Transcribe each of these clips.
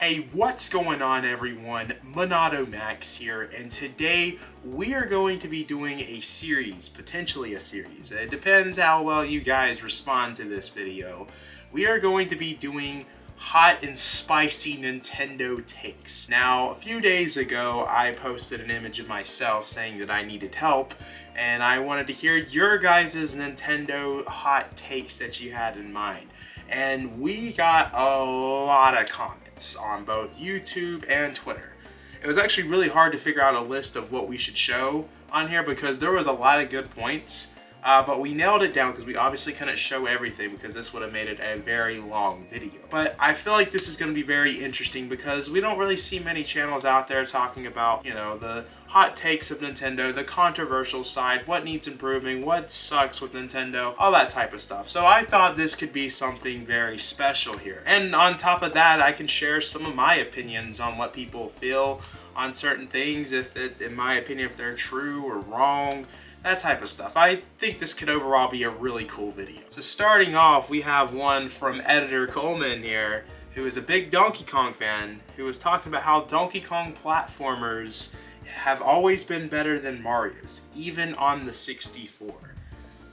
Hey, what's going on everyone? MONADO Max here, and today we are going to be doing a series, potentially a series. It depends how well you guys respond to this video. We are going to be doing hot and spicy Nintendo takes. Now, a few days ago, I posted an image of myself saying that I needed help, and I wanted to hear your guys' Nintendo hot takes that you had in mind. And we got a lot of comments on both YouTube and Twitter. It was actually really hard to figure out a list of what we should show on here because there was a lot of good points, but we nailed it down because we obviously couldn't show everything because this would have made it a very long video. But I feel like this is going to be very interesting because we don't really see many channels out there talking about, you know, the hot takes of Nintendo, the controversial side, what needs improving, what sucks with Nintendo, all that type of stuff. So I thought this could be something very special here. And on top of that, I can share some of my opinions on what people feel on certain things, if in my opinion, if they're true or wrong, that type of stuff. I think this could overall be a really cool video. So starting off, we have one from editor Coleman here, who is a big Donkey Kong fan, who was talking about how Donkey Kong platformers have always been better than Mario's, even on the 64.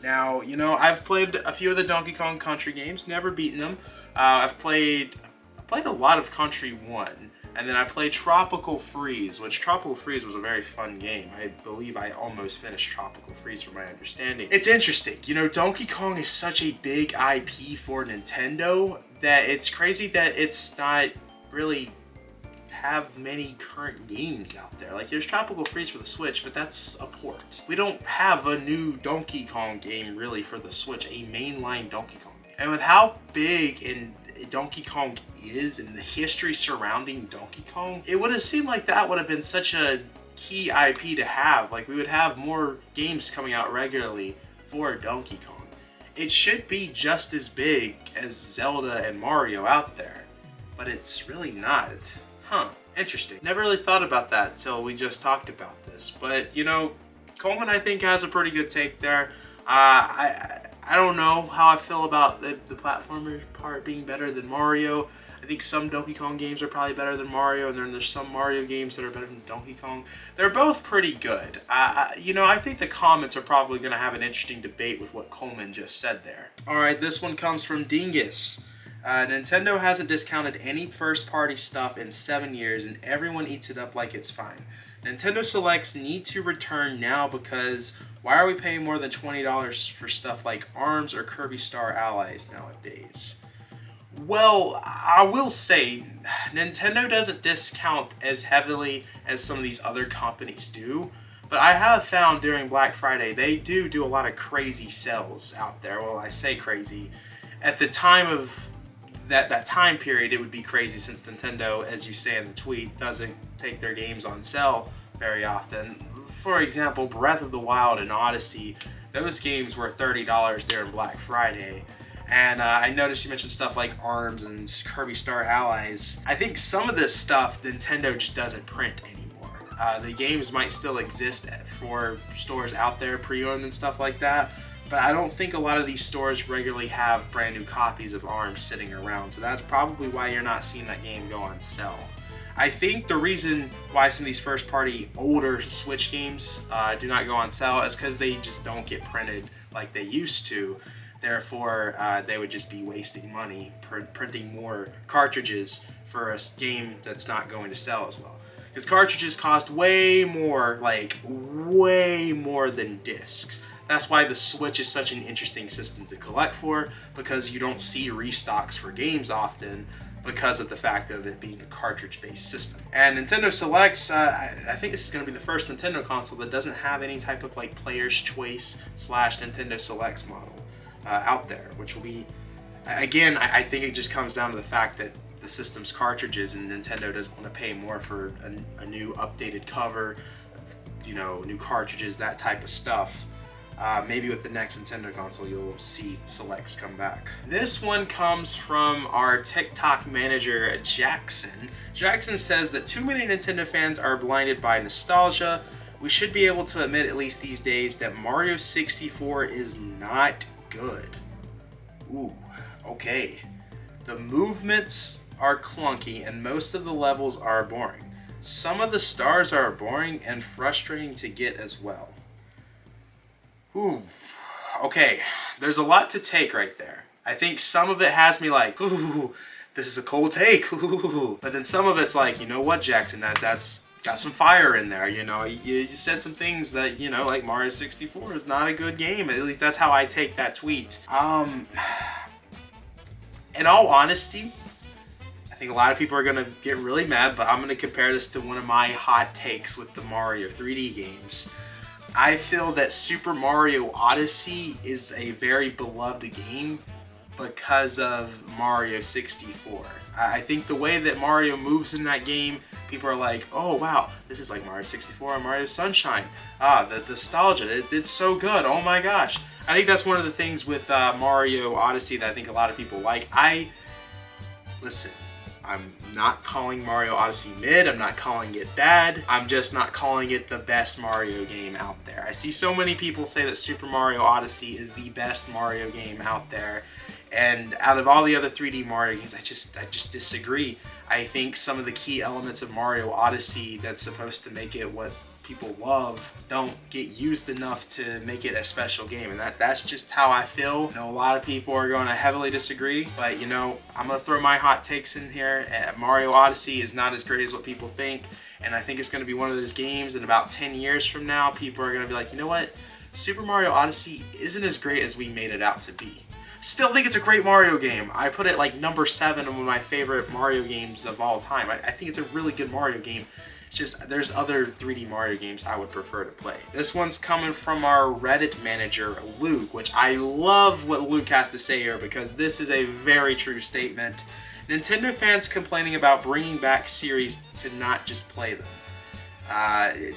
Now, you know, I've played a few of the Donkey Kong Country games, never beaten them. I've played a lot of Country 1, and then I played Tropical Freeze, which Tropical Freeze was a very fun game. I believe I almost finished Tropical Freeze from my understanding. It's interesting, you know, Donkey Kong is such a big IP for Nintendo that it's crazy that it's not really have many current games out there. Like, there's Tropical Freeze for the Switch, but that's a port. We don't have a new Donkey Kong game really for the Switch, a mainline Donkey Kong game. And with how big Donkey Kong is and the history surrounding Donkey Kong, it would have seemed like that would have been such a key IP to have. Like, we would have more games coming out regularly for Donkey Kong. It should be just as big as Zelda and Mario out there, but it's really not. Huh, interesting. Never really thought about that until we just talked about this. But, you know, Coleman, I think, has a pretty good take there. I don't know how I feel about the platformer part being better than Mario. I think some Donkey Kong games are probably better than Mario, and then there's some Mario games that are better than Donkey Kong. They're both pretty good. You know, I think the comments are probably going to have an interesting debate with what Coleman just said there. Alright, this one comes from Dingus. Nintendo hasn't discounted any first-party stuff in 7 years, and everyone eats it up like it's fine. Nintendo Selects need to return now because why are we paying more than $20 for stuff like ARMS or Kirby Star Allies nowadays? Well, I will say, Nintendo doesn't discount as heavily as some of these other companies do, but I have found during Black Friday, they do a lot of crazy sales out there. Well, I say crazy. At the time of that time period, it would be crazy since Nintendo, as you say in the tweet, doesn't take their games on sale very often. For example, Breath of the Wild and Odyssey, those games were $30 during Black Friday. And I noticed you mentioned stuff like ARMS and Kirby Star Allies. I think some of this stuff Nintendo just doesn't print anymore. The games might still exist for stores out there, pre-owned and stuff like that, but I don't think a lot of these stores regularly have brand new copies of ARMS sitting around, so that's probably why you're not seeing that game go on sale. I think the reason why some of these first-party older Switch games do not go on sale is because they just don't get printed like they used to. Therefore, they would just be wasting money printing more cartridges for a game that's not going to sell as well. Because cartridges cost way more, like way more than discs. That's why the Switch is such an interesting system to collect for, because you don't see restocks for games often because of the fact of it being a cartridge-based system. And Nintendo Selects, I think this is going to be the first Nintendo console that doesn't have any type of like Player's Choice / Nintendo Selects model out there, which will be, again, I think it just comes down to the fact that the system's cartridges and Nintendo doesn't want to pay more for a new updated cover, you know, new cartridges, that type of stuff. Maybe with the next Nintendo console, you'll see Selects come back. This one comes from our TikTok manager, Jackson. Jackson says that too many Nintendo fans are blinded by nostalgia. We should be able to admit, at least these days, that Mario 64 is not good. Ooh, okay. The movements are clunky and most of the levels are boring. Some of the stars are boring and frustrating to get as well. Ooh, okay, there's a lot to take right there. I think some of it has me like, ooh, this is a cold take, ooh. But then some of it's like, you know what, Jackson, that's got some fire in there. You know, you said some things that, you know, like Mario 64 is not a good game. At least that's how I take that tweet. In all honesty, I think a lot of people are going to get really mad, but I'm going to compare this to one of my hot takes with the Mario 3D games. I feel that Super Mario Odyssey is a very beloved game because of Mario 64. I think the way that Mario moves in that game, people are like, oh wow, this is like Mario 64 and Mario Sunshine. The nostalgia, it's so good, oh my gosh. I think that's one of the things with Mario Odyssey that I think a lot of people like. Listen, I'm not calling Mario Odyssey mid, I'm not calling it bad, I'm just not calling it the best Mario game out there. I see so many people say that Super Mario Odyssey is the best Mario game out there, and out of all the other 3D Mario games, I just disagree. I think some of the key elements of Mario Odyssey that's supposed to make it what people love don't get used enough to make it a special game, and that's just how I feel. I know a lot of people are going to heavily disagree, but you know, I'm gonna throw my hot takes in here. Mario Odyssey is not as great as what people think, and I think it's going to be one of those games in about 10 years from now, people are going to be like, you know what, Super Mario Odyssey isn't as great as we made it out to be. Still think it's a great Mario game. I put it like number 7 on one of my favorite Mario games of all time. I think it's a really good Mario game. It's just there's other 3D Mario games I would prefer to play. This one's coming from our Reddit manager, Luke, which I love what Luke has to say here because this is a very true statement. Nintendo fans complaining about bringing back series to not just play them.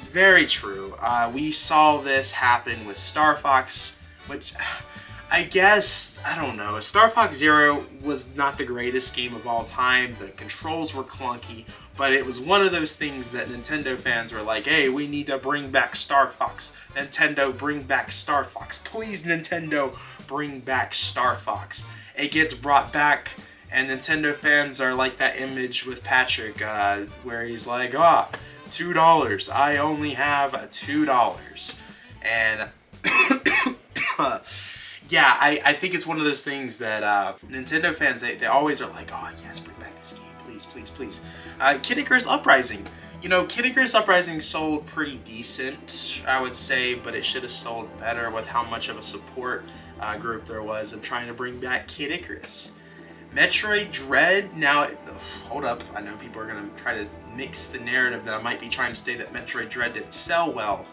Very true. We saw this happen with Star Fox, which I guess, I don't know, Star Fox Zero was not the greatest game of all time, the controls were clunky, but it was one of those things that Nintendo fans were like, hey, we need to bring back Star Fox. Nintendo, bring back Star Fox. Please, Nintendo, bring back Star Fox. It gets brought back, and Nintendo fans are like that image with Patrick, where he's like, $2, I only have $2. And yeah, I think it's one of those things that Nintendo fans, they always are like, oh yes, bring back this game, please, please, please. Kid Icarus Uprising. You know, Kid Icarus Uprising sold pretty decent, I would say, but it should have sold better with how much of a support group there was of trying to bring back Kid Icarus. Metroid Dread, now, hold up, I know people are going to try to mix the narrative that I might be trying to say that Metroid Dread didn't sell well.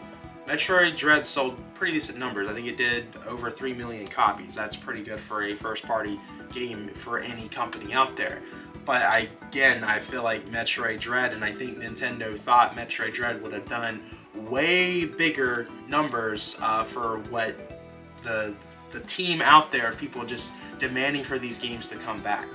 Metroid Dread sold pretty decent numbers. I think it did over 3 million copies. That's pretty good for a first-party game for any company out there. But again, I feel like Metroid Dread, and I think Nintendo thought Metroid Dread would have done way bigger numbers for what the team out there of people just demanding for these games to come back.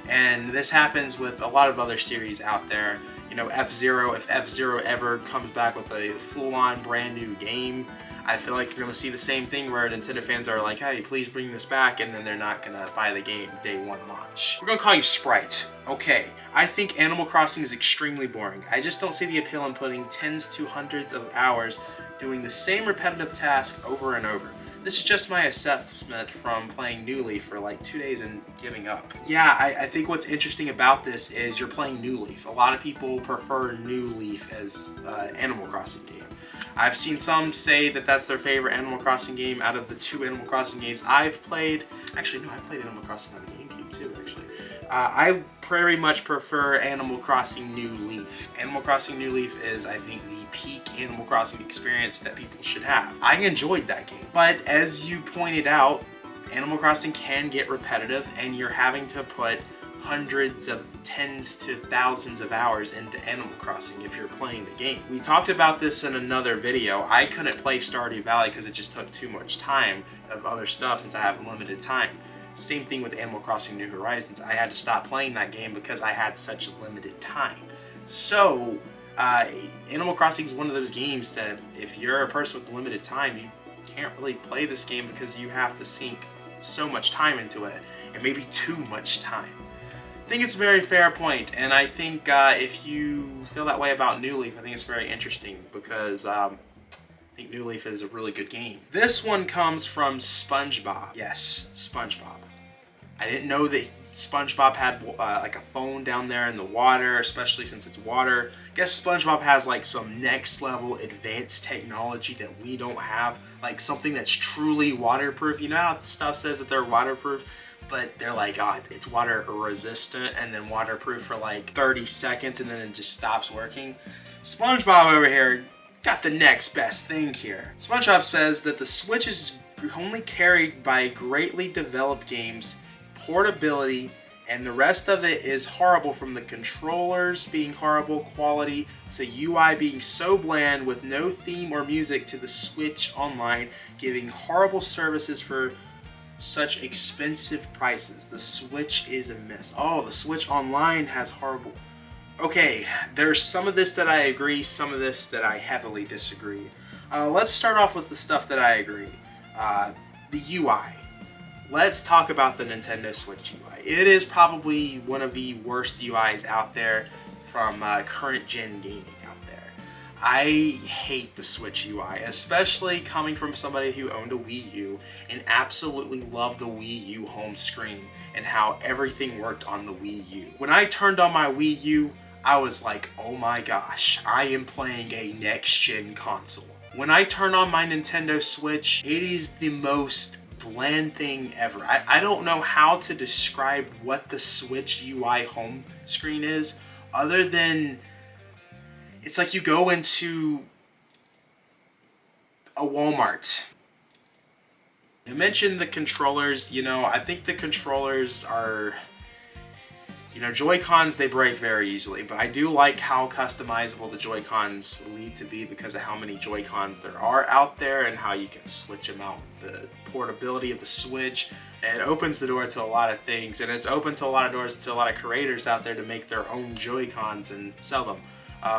And this happens with a lot of other series out there. You know, F-Zero, if F-Zero ever comes back with a full-on brand new game, I feel like you're going to see the same thing where Nintendo fans are like, hey, please bring this back, and then they're not going to buy the game day one launch. We're going to call you Sprite. Okay, I think Animal Crossing is extremely boring. I just don't see the appeal in putting tens to hundreds of hours doing the same repetitive task over and over. This is just my assessment from playing New Leaf for like 2 days and giving up. Yeah, I think what's interesting about this is you're playing New Leaf. A lot of people prefer New Leaf as Animal Crossing game. I've seen some say that that's their favorite Animal Crossing game out of the 2 Animal Crossing games I've played. Actually, no, I played Animal Crossing on the GameCube too, actually. I very much prefer Animal Crossing New Leaf. Animal Crossing New Leaf is, I think, the peak Animal Crossing experience that people should have. I enjoyed that game. But as you pointed out, Animal Crossing can get repetitive, and you're having to put hundreds of tens to thousands of hours into Animal Crossing if you're playing the game. We talked about this in another video. I couldn't play Stardew Valley because it just took too much time of other stuff since I have limited time. Same thing with Animal Crossing New Horizons. I had to stop playing that game because I had such limited time. So, Animal Crossing is one of those games that if you're a person with limited time, you can't really play this game because you have to sink so much time into it, and maybe too much time. I think it's a very fair point, and I think if you feel that way about New Leaf, I think it's very interesting because I think New Leaf is a really good game. This one comes from SpongeBob. Yes, SpongeBob. I didn't know that SpongeBob had like a phone down there in the water, especially since it's water. I guess SpongeBob has like some next level advanced technology that we don't have, like something that's truly waterproof. You know how stuff says that they're waterproof, but they're like, oh, it's water resistant and then waterproof for like 30 seconds and then it just stops working. SpongeBob over here got the next best thing here. SpongeBob says that the Switch is only carried by greatly developed games, portability, and the rest of it is horrible, from the controllers being horrible quality to UI being so bland with no theme or music to the Switch Online giving horrible services for such expensive prices. The Switch is a mess. Oh, the Switch Online has horrible... Okay, there's some of this that I agree, some of this that I heavily disagree. Let's start off with the stuff that I agree. The UI. Let's talk about the Nintendo Switch UI. It is probably one of the worst UIs out there from current gen gaming out there. I hate the Switch UI, especially coming from somebody who owned a Wii U and absolutely loved the Wii U home screen and how everything worked on the Wii U. When I turned on my Wii U, I was like, oh my gosh, I am playing a next-gen console. When I turn on my Nintendo Switch, it is the most bland thing ever. I don't know how to describe what the Switch UI home screen is, other than it's like you go into a Walmart. You mentioned the controllers. You know, I think the controllers are, you know, Joy-Cons, they break very easily, but I do like how customizable the Joy-Cons need to be because of how many Joy-Cons there are out there and how you can switch them out. The portability of the Switch, it opens the door to a lot of things, and it's open to a lot of doors to a lot of creators out there to make their own Joy-Cons and sell them.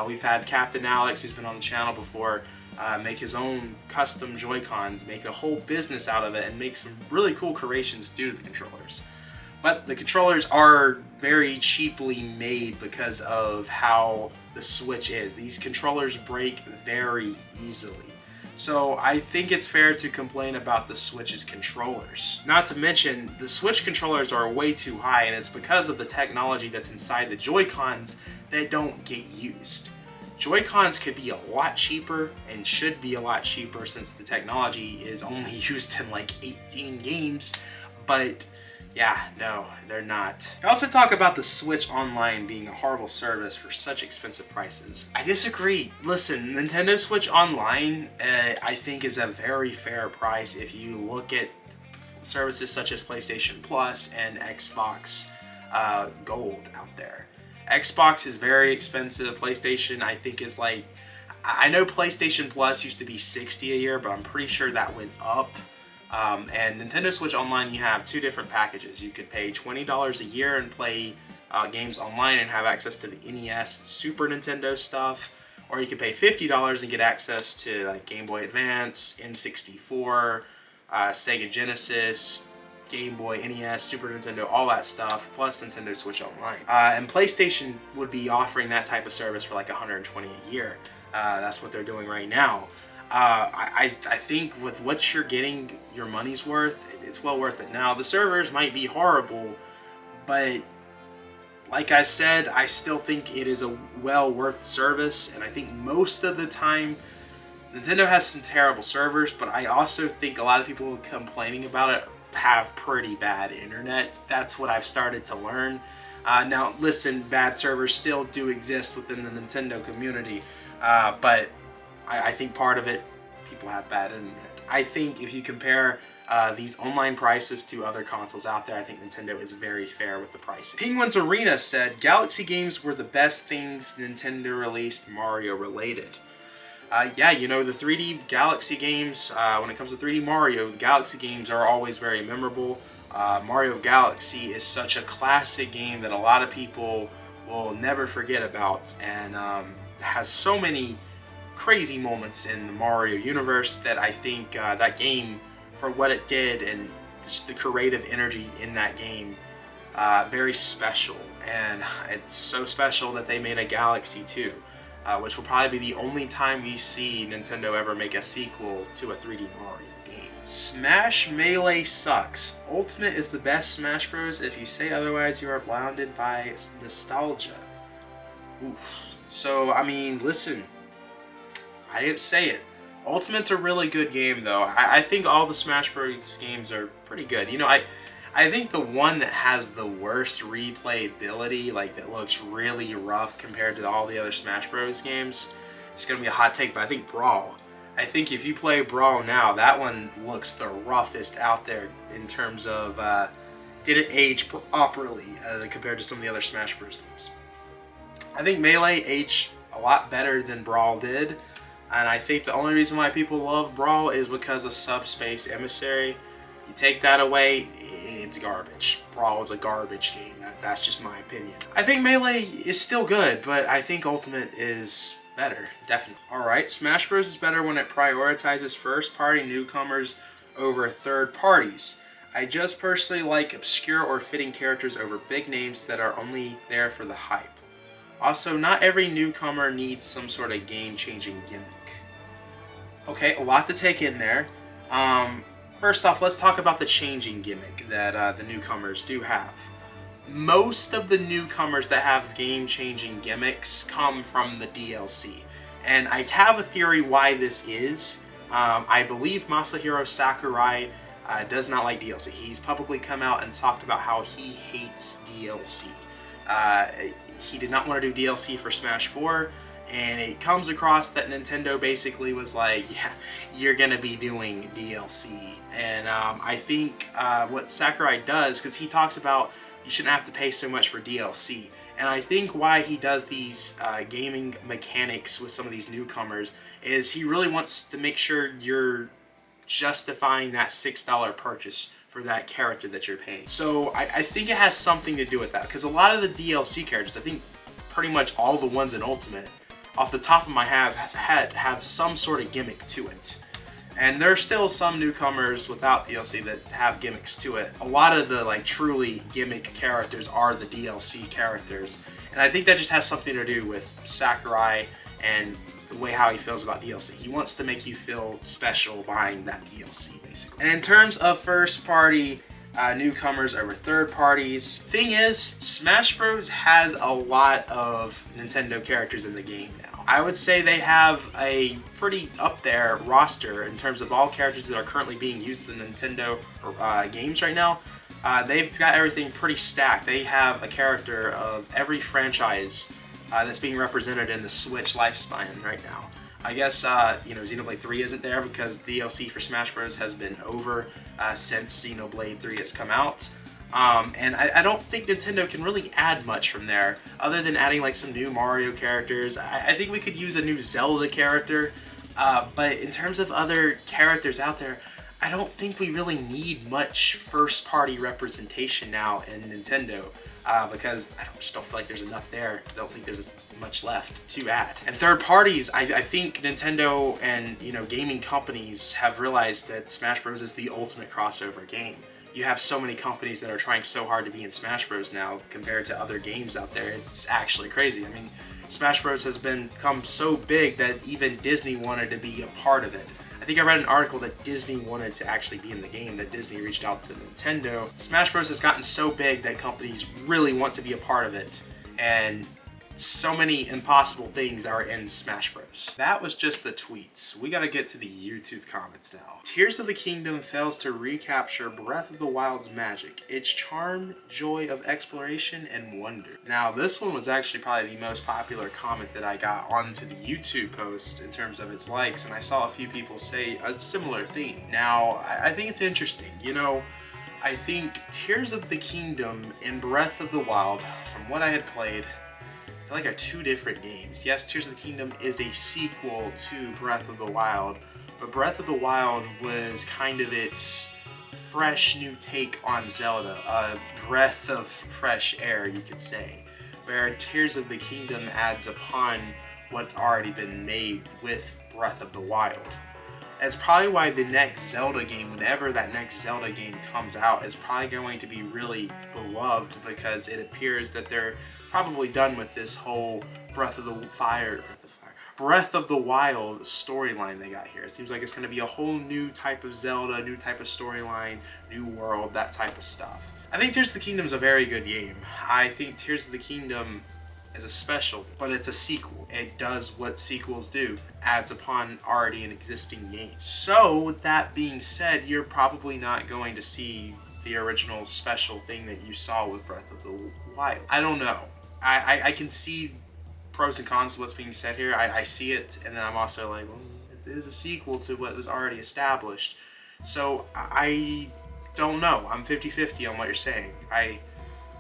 We've had Captain Alex, who's been on the channel before, make his own custom Joy-Cons, make a whole business out of it, and make some really cool creations due to the controllers. But the controllers are very cheaply made because of how the Switch is. These controllers break very easily. So I think it's fair to complain about the Switch's controllers. Not to mention, the Switch controllers are way too high, and it's because of the technology that's inside the Joy-Cons that don't get used. Joy-Cons could be a lot cheaper and should be a lot cheaper since the technology is only used in like 18 games, but yeah, no, they're not. I also talk about the Switch Online being a horrible service for such expensive prices. I disagree. Listen, Nintendo Switch Online, I think is a very fair price if you look at services such as PlayStation Plus and Xbox Gold out there. Xbox is very expensive. PlayStation, I think, is like, I know PlayStation Plus used to be $60 a year, but I'm pretty sure that went up. And Nintendo Switch Online, you have two different packages. You could pay $20 a year and play games online and have access to the NES and Super Nintendo stuff, or you could pay $50 and get access to like Game Boy Advance, N64, Sega Genesis, Game Boy, NES, Super Nintendo, all that stuff, plus Nintendo Switch Online. And PlayStation would be offering that type of service for like $120 a year. That's what they're doing right now. I think with what you're getting your money's worth, it's well worth it. Now, the servers might be horrible, but like I said, I still think it is a well worth service, and I think most of the time Nintendo has some terrible servers, but I also think a lot of people complaining about it have pretty bad internet. That's what I've started to learn. Now, listen, bad servers still do exist within the Nintendo community, but I think part of it, people have bad internet. I think if you compare these online prices to other consoles out there, I think Nintendo is very fair with the pricing. Penguins Arena said, Galaxy games were the best things Nintendo released Mario related. Yeah, you know, the 3D Galaxy games, when it comes to 3D Mario, the Galaxy games are always very memorable. Mario Galaxy is such a classic game that a lot of people will never forget about, and has so many crazy moments in the Mario universe that I think that game, for what it did and just the creative energy in that game, very special. and it's so special that they made a Galaxy 2, which will probably be the only time we see Nintendo ever make a sequel to a 3D Mario game. Smash Melee sucks. Ultimate is the best Smash Bros. If you say otherwise, you are blinded by nostalgia. Oof. So, I mean, listen, I didn't say it. Ultimate's a really good game, though. I think all the Smash Bros. Games are pretty good. You know, I think the one that has the worst replayability, like that looks really rough compared to all the other Smash Bros. Games, it's going to be a hot take, but I think Brawl. I think if you play Brawl now, that one looks the roughest out there in terms of did it age properly compared to some of the other Smash Bros. Games. I think Melee aged a lot better than Brawl did, and I think the only reason why people love Brawl is because of Subspace Emissary. You take that away, it's garbage. Brawl is a garbage game. That's just my opinion. I think Melee is still good, but I think Ultimate is better, definitely. Alright, Smash Bros. Is better when it prioritizes first-party newcomers over third parties. I just personally like obscure or fitting characters over big names that are only there for the hype. Also, not every newcomer needs some sort of game-changing gimmick. Okay, a lot to take in there. First off, let's talk about the changing gimmick that the newcomers do have. Most of the newcomers that have game-changing gimmicks come from the DLC. And I have a theory why this is. I believe Masahiro Sakurai does not like DLC. He's publicly come out and talked about how he hates DLC. He did not want to do DLC for Smash 4. And it comes across that Nintendo basically was like, yeah, you're going to be doing DLC. And I think what Sakurai does, because he talks about you shouldn't have to pay so much for DLC. And I think why he does these gaming mechanics with some of these newcomers is he really wants to make sure you're justifying that $6 purchase for that character that you're paying. So I think it has something to do with that. Because a lot of the DLC characters, I think pretty much all the ones in Ultimate, off the top of my head, have some sort of gimmick to it. And there's still some newcomers without DLC that have gimmicks to it. A lot of the like truly gimmick characters are the DLC characters. And I think that just has something to do with Sakurai and the way how he feels about DLC. He wants to make you feel special buying that DLC, basically. And in terms of first party newcomers over third parties, thing is, Smash Bros. Has a lot of Nintendo characters in the game now. I would say they have a pretty up there roster in terms of all characters that are currently being used in the Nintendo games right now. They've got everything pretty stacked. They have a character of every franchise that's being represented in the Switch lifespan right now. I guess, Xenoblade 3 isn't there because the DLC for Smash Bros. Has been over since Xenoblade 3 has come out. And I don't think Nintendo can really add much from there, other than adding like some new Mario characters. I think we could use a new Zelda character, but in terms of other characters out there, I don't think we really need much first-party representation now in Nintendo, because I just don't feel like there's enough there. I don't think there's much left to add. And third parties, I think Nintendo and gaming companies have realized that Smash Bros. Is the ultimate crossover game. You have so many companies that are trying so hard to be in Smash Bros. Now compared to other games out there. It's actually crazy. I mean, Smash Bros. Has become so big that even Disney wanted to be a part of it. I think I read an article that Disney wanted to actually be in the game, that Disney reached out to Nintendo. Smash Bros. Has gotten so big that companies really want to be a part of it. And so many impossible things are in Smash Bros. That was just the tweets. We gotta get to the YouTube comments now. Tears of the Kingdom fails to recapture Breath of the Wild's magic, its charm, joy of exploration, and wonder. Now, this one was actually probably the most popular comment that I got onto the YouTube post in terms of its likes, and I saw a few people say a similar thing. Now, I think it's interesting. I think Tears of the Kingdom and Breath of the Wild, from what I had played, I feel like are two different games. Yes, Tears of the Kingdom is a sequel to Breath of the Wild, but Breath of the Wild was kind of its fresh new take on Zelda, a breath of fresh air, you could say, where Tears of the Kingdom adds upon what's already been made with Breath of the Wild. That's probably why the next Zelda game, whenever that next Zelda game comes out, is probably going to be really beloved, because it appears that they're probably done with this whole Breath of the Wild storyline they got here. It seems like it's going to be a whole new type of Zelda, new type of storyline, new world, that type of stuff. I think Tears of the Kingdom is a very good game. I think Tears of the Kingdom is a special, but it's a sequel. It does what sequels do, adds upon already an existing game. So that being said, you're probably not going to see the original special thing that you saw with Breath of the Wild. I don't know. I can see pros and cons of what's being said here. I see it, and then I'm also like, well, it is a sequel to what was already established. So I don't know. I'm 50-50 on what you're saying. I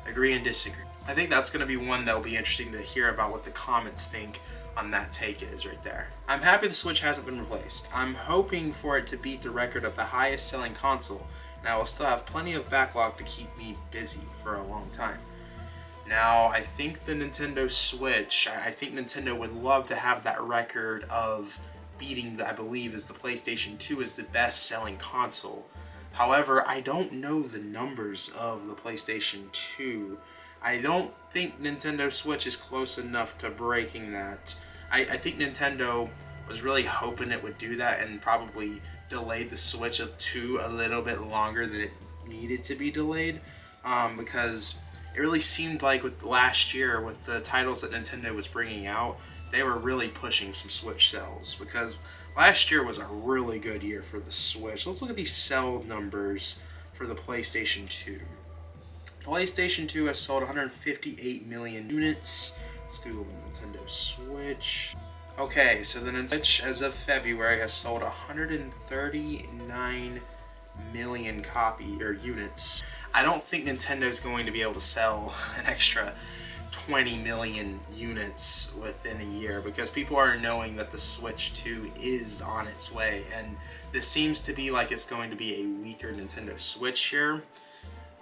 agree and disagree. I think that's going to be one that will be interesting to hear about what the comments think on that take is right there. I'm happy the Switch hasn't been replaced. I'm hoping for it to beat the record of the highest selling console, and I will still have plenty of backlog to keep me busy for a long time. Now, I think the Nintendo Switch, I think Nintendo would love to have that record of beating, I believe, is the PlayStation 2 as the best selling console. However, I don't know the numbers of the PlayStation 2. I don't think Nintendo Switch is close enough to breaking that. I think Nintendo was really hoping it would do that and probably delayed the Switch up to a little bit longer than it needed to be delayed, because it really seemed like with last year, with the titles that Nintendo was bringing out, they were really pushing some Switch sales, because last year was a really good year for the Switch. Let's look at these sell numbers for the PlayStation 2. PlayStation 2 has sold 158 million units. Let's Google the Nintendo Switch. Okay, so the Nintendo Switch as of February has sold 139 million units. I don't think Nintendo's going to be able to sell an extra 20 million units within a year, because people are knowing that the Switch 2 is on its way, and this seems to be like it's going to be a weaker Nintendo Switch here.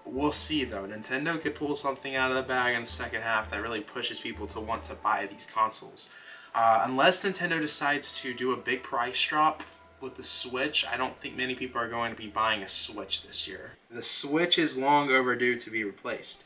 We'll see though. Nintendo could pull something out of the bag in the second half that really pushes people to want to buy these consoles. Unless Nintendo decides to do a big price drop with the Switch, I don't think many people are going to be buying a Switch this year. The Switch is long overdue to be replaced.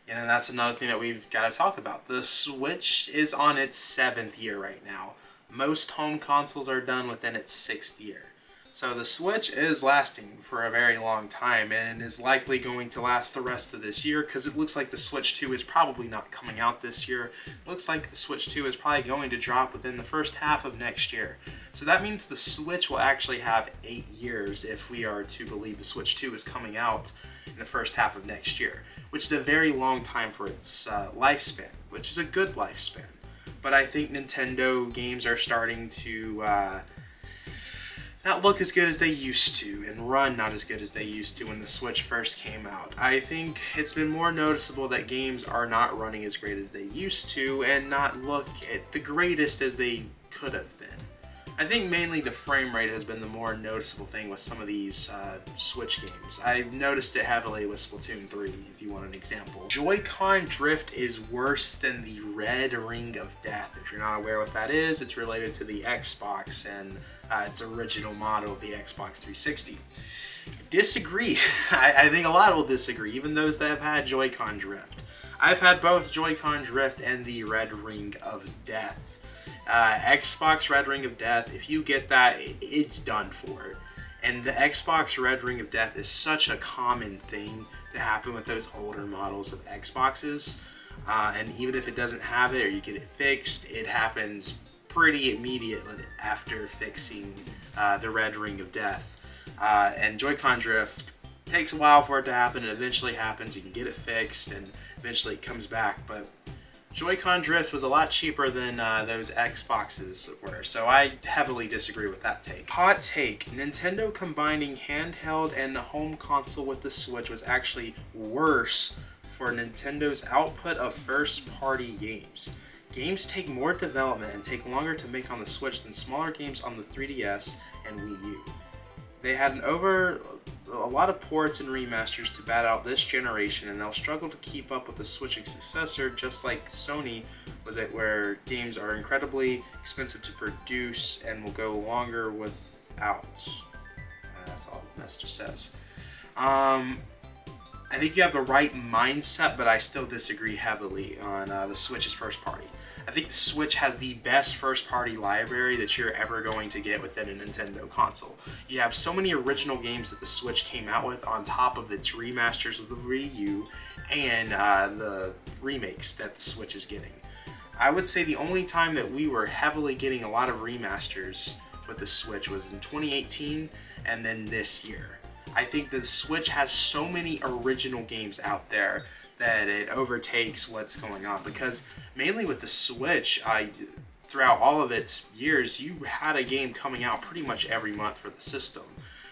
And that's another thing that we've got to talk about. The Switch is on its 7th year right now. Most home consoles are done within its 6th year. So the Switch is lasting for a very long time, and is likely going to last the rest of this year, because it looks like the Switch 2 is probably not coming out this year. It looks like the Switch 2 is probably going to drop within the first half of next year. So that means the Switch will actually have 8 years if we are to believe the Switch 2 is coming out in the first half of next year, which is a very long time for its lifespan, which is a good lifespan. But I think Nintendo games are starting to not look as good as they used to, and run not as good as they used to when the Switch first came out. I think it's been more noticeable that games are not running as great as they used to, and not look at the greatest as they could have been. I think mainly the frame rate has been the more noticeable thing with some of these Switch games. I've noticed it heavily with Splatoon 3, if you want an example. Joy-Con drift is worse than the red ring of death. If you're not aware what that is, it's related to the Xbox and its original model of the Xbox 360. Disagree. I think a lot will disagree, even those that have had Joy-Con drift. I've had both Joy-Con drift and the red ring of death. Xbox Red Ring of Death, if you get that, it's done for. And the Xbox Red Ring of Death is such a common thing to happen with those older models of Xboxes. And even if it doesn't have it or you get it fixed, it happens pretty immediately after fixing the Red Ring of Death. And Joy-Con drift takes a while for it to happen. It eventually happens. You can get it fixed and eventually it comes back. But Joy-Con drift was a lot cheaper than those Xboxes were, so I heavily disagree with that take. Hot take: Nintendo combining handheld and home console with the Switch was actually worse for Nintendo's output of first-party games. Games take more development and take longer to make on the Switch than smaller games on the 3DS and Wii U. They had a lot of ports and remasters to bat out this generation, and they'll struggle to keep up with the Switch's successor, just like Sony was it, where games are incredibly expensive to produce and will go longer with Ouch. That's all the message says. I think you have the right mindset, but I still disagree heavily on the Switch's first party. I think the Switch has the best first party library that you're ever going to get within a Nintendo console. You have so many original games that the Switch came out with on top of its remasters with the Wii U and the remakes that the Switch is getting. I would say the only time that we were heavily getting a lot of remasters with the Switch was in 2018 and then this year. I think the Switch has so many original games out there that it overtakes what's going on, because mainly with the Switch, throughout all of its years, you had a game coming out pretty much every month for the system,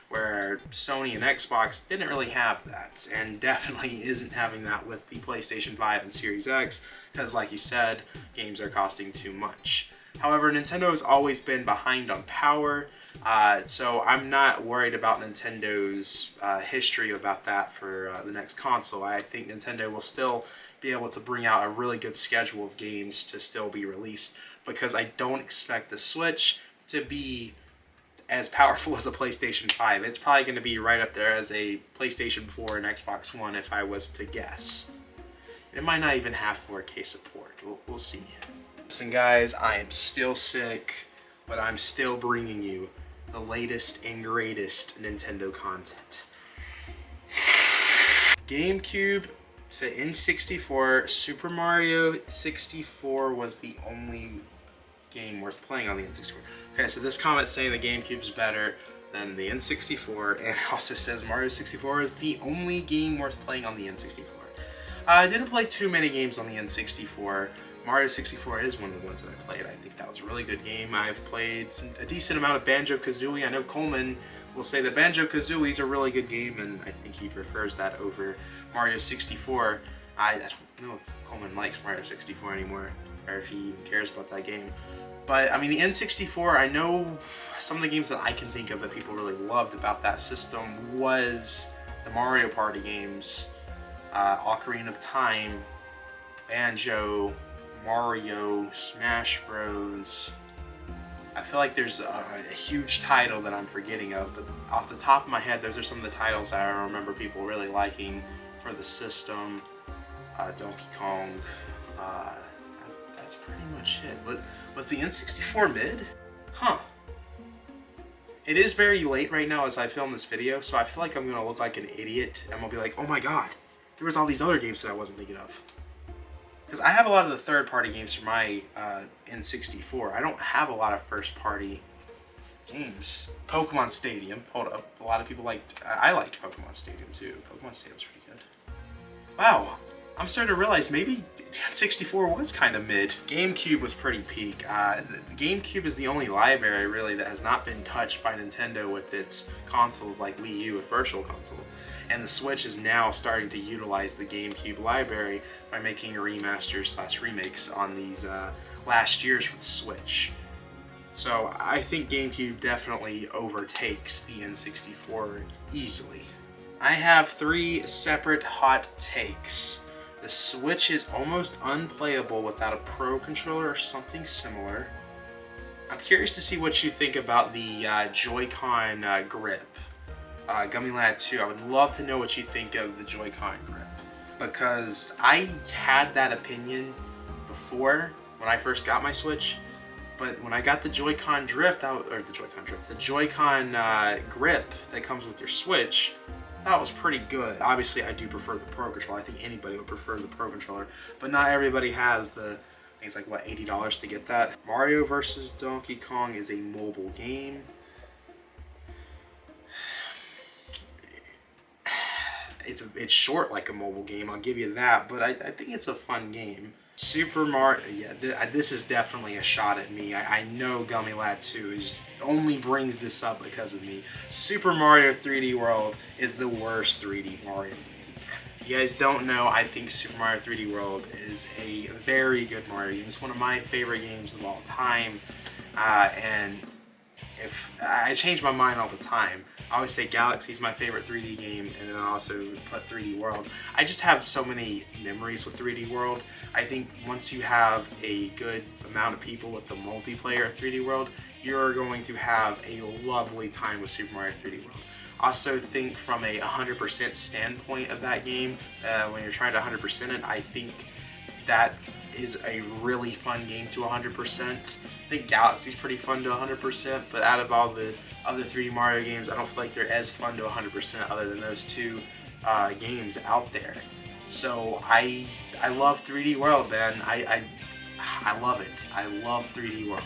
where Sony and Xbox didn't really have that, and definitely isn't having that with the PlayStation 5 and Series X, because like you said, games are costing too much. However, Nintendo has always been behind on power, so I'm not worried about Nintendo's history about that for the next console. I think Nintendo will still be able to bring out a really good schedule of games to still be released, because I don't expect the Switch to be as powerful as a PlayStation 5. It's probably going to be right up there as a PlayStation 4 and Xbox One if I was to guess. It might not even have 4K support. We'll see. Listen guys, I am still sick, but I'm still bringing you the latest and greatest Nintendo content. GameCube to N64, Super Mario 64 was the only game worth playing on the N64. Okay, so this comment saying the GameCube is better than the N64, and also says Mario 64 is the only game worth playing on the N64. I didn't play too many games on the N64. Mario 64 is one of the ones that I played. I think that was a really good game. I've played a decent amount of Banjo-Kazooie. I know Coleman will say that Banjo-Kazooie is a really good game, and I think he prefers that over Mario 64. I don't know if Coleman likes Mario 64 anymore, or if he even cares about that game. But, I mean, the N64, I know some of the games that I can think of that people really loved about that system was the Mario Party games, Ocarina of Time, Banjo, Mario, Smash Bros. I feel like there's a huge title that I'm forgetting of, but off the top of my head, those are some of the titles that I remember people really liking for the system. Donkey Kong. That's pretty much it. But was the N64 mid? Huh. It is very late right now as I film this video, so I feel like I'm gonna look like an idiot, and I'll be like, oh my god, there was all these other games that I wasn't thinking of. Because I have a lot of the third-party games for my N64. I don't have a lot of first-party games. Pokemon Stadium. Hold up. A lot of people liked... I liked Pokemon Stadium, too. Pokemon Stadium's pretty good. Wow. I'm starting to realize maybe N64 was kind of mid. GameCube was pretty peak. The GameCube is the only library, really, that has not been touched by Nintendo with its consoles like Wii U with Virtual Console. And the Switch is now starting to utilize the GameCube library by making remasters / remakes on these last years for the Switch. So I think GameCube definitely overtakes the N64 easily. I have 3 separate hot takes. The Switch is almost unplayable without a Pro controller or something similar. I'm curious to see what you think about the Joy-Con grip. Gummy Lad 2, I would love to know what you think of the Joy-Con grip, because I had that opinion before when I first got my Switch, but when I got the Joy-Con grip that comes with your Switch, that was pretty good. Obviously, I do prefer the Pro Controller. I think anybody would prefer the Pro Controller, but not everybody has the, I think it's like, what, $80 to get that? Mario vs. Donkey Kong is a mobile game. It's short like a mobile game, I'll give you that, but I think it's a fun game. Super Mario, yeah, this is definitely a shot at me. I know Gummy Lad 2 only brings this up because of me. Super Mario 3D World is the worst 3D Mario game. If you guys don't know, I think Super Mario 3D World is a very good Mario game. It's one of my favorite games of all time, and if I change my mind all the time. I always say Galaxy's my favorite 3D game, and then I also put 3D World. I just have so many memories with 3D World. I think once you have a good amount of people with the multiplayer of 3D World, you're going to have a lovely time with Super Mario 3D World. Also think from a 100% standpoint of that game, when you're trying to 100% it, I think that is a really fun game to 100%. I think Galaxy's pretty fun to 100%, but out of all the other 3D Mario games, I don't feel like they're as fun to 100% other than those two games out there. So I love 3D World, man. I love it. I love 3D World.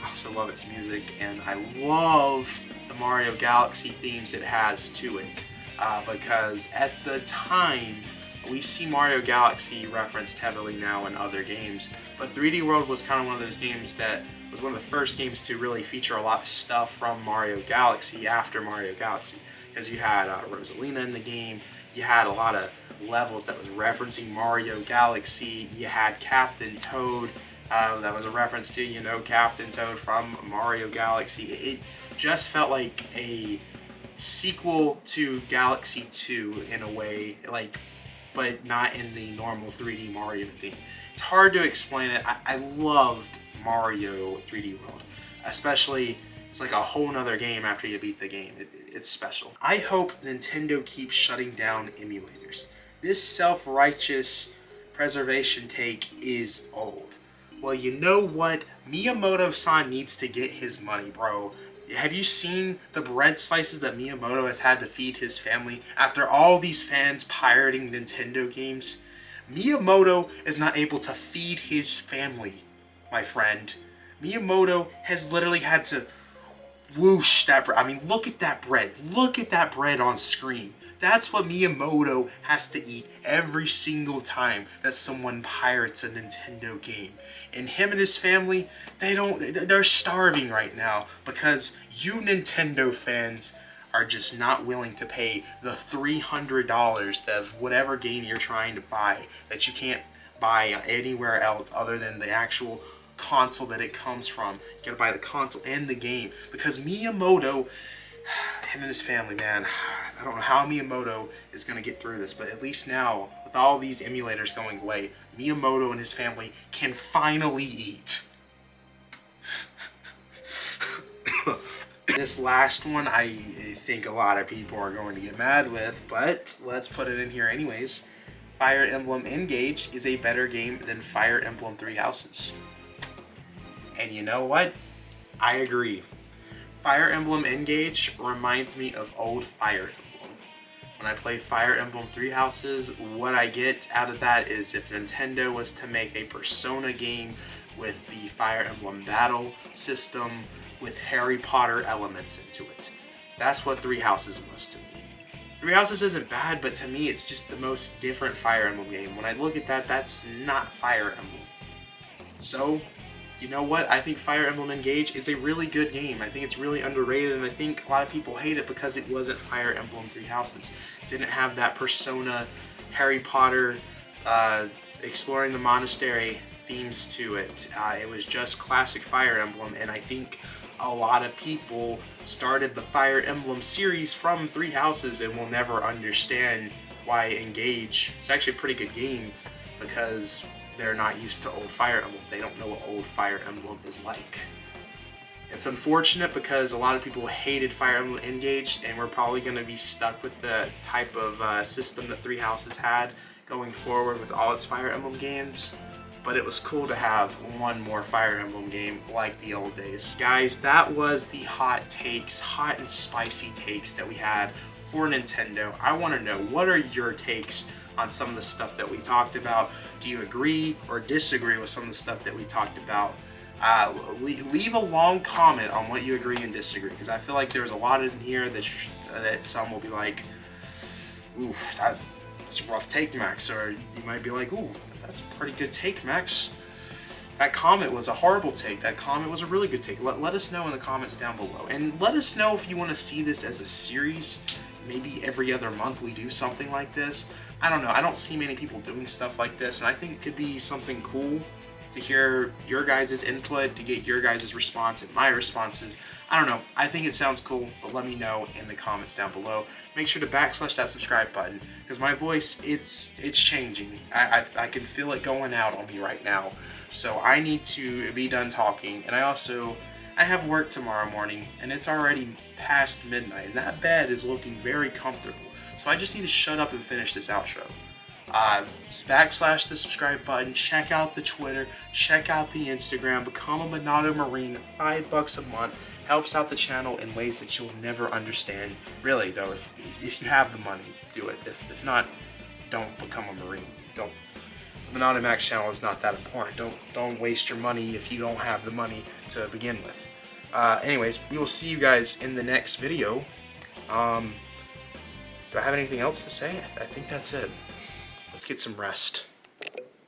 I also love its music, and I love the Mario Galaxy themes it has to it, because at the time, we see Mario Galaxy referenced heavily now in other games, but 3D World was kind of one of those games that was one of the first games to really feature a lot of stuff from Mario Galaxy after Mario Galaxy, because you had Rosalina in the game, you had a lot of levels that was referencing Mario Galaxy, you had Captain Toad, that was a reference to, you know, Captain Toad from Mario Galaxy. It just felt like a sequel to Galaxy 2 in a way, like, but not in the normal 3D Mario theme. It's hard to explain it. I loved Mario 3D World, especially it's like a whole nother game after you beat the game. It's special. I hope Nintendo keeps shutting down emulators. This self-righteous preservation take is old. Well, you know what? Miyamoto-san needs to get his money, bro. Have you seen the bread slices that Miyamoto has had to feed his family after all these fans pirating Nintendo games? Miyamoto is not able to feed his family, my friend. Miyamoto has literally had to whoosh that bread. I mean, look at that bread. Look at that bread on screen. That's what Miyamoto has to eat every single time that someone pirates a Nintendo game. And him and his family, they're starving right now because you Nintendo fans are just not willing to pay the $300 of whatever game you're trying to buy that you can't buy anywhere else other than the actual console that it comes from. You gotta buy the console and the game because Miyamoto, him and his family, man, I don't know how Miyamoto is going to get through this, but at least now, with all these emulators going away, Miyamoto and his family can finally eat. This last one, I think a lot of people are going to get mad with, but let's put it in here anyways. Fire Emblem Engage is a better game than Fire Emblem Three Houses. And you know what? I agree. Fire Emblem Engage reminds me of old Fire Emblem. When I play Fire Emblem Three Houses, what I get out of that is if Nintendo was to make a Persona game with the Fire Emblem battle system with Harry Potter elements into it. That's what Three Houses was to me. Three Houses isn't bad, but to me it's just the most different Fire Emblem game. When I look at that, that's not Fire Emblem. So, you know what? I think Fire Emblem Engage is a really good game. I think it's really underrated, and I think a lot of people hate it because it wasn't Fire Emblem Three Houses. It didn't have that Persona, Harry Potter, exploring the monastery themes to it. It was just classic Fire Emblem, and I think a lot of people started the Fire Emblem series from Three Houses and will never understand why Engage. It's actually a pretty good game because they're not used to old Fire Emblem. They don't know what old Fire Emblem is like. It's unfortunate because a lot of people hated Fire Emblem Engage, and we're probably going to be stuck with the type of system that Three Houses had going forward with all its Fire Emblem games. But it was cool to have one more Fire Emblem game like the old days. Guys, that was the hot and spicy takes that we had for Nintendo. I want to know, what are your takes on some of the stuff that we talked about? Do you agree or disagree with some of the stuff that we talked about? Leave a long comment on what you agree and disagree, because I feel like there's a lot in here that some will be like, ooh, that's a rough take, Max, or you might be like, ooh, that's a pretty good take, Max. That comment was a horrible take. That comment was a really good take. Let us know in the comments down below. And let us know if you want to see this as a series. Maybe every other month we do something like this. I don't know. I don't see many people doing stuff like this, and I think it could be something cool to hear your guys' input, to get your guys' response and my responses. I don't know. I think it sounds cool, but let me know in the comments down below. Make sure to backslash that subscribe button, because my voice, it's changing. I can feel it going out on me right now. So I need to be done talking, and I have work tomorrow morning, and it's already past midnight, and that bed is looking very comfortable. So I just need to shut up and finish this outro. Backslash the subscribe button, check out the Twitter, check out the Instagram, become a Monado Marine, $5 a month, helps out the channel in ways that you'll never understand. Really though, if you have the money, do it. If not, don't become a Marine. Don't. Monado Max channel is not that important. Don't waste your money if you don't have the money to begin with. Anyways, we will see you guys in the next video. Do I have anything else to say? I think that's it. Let's get some rest.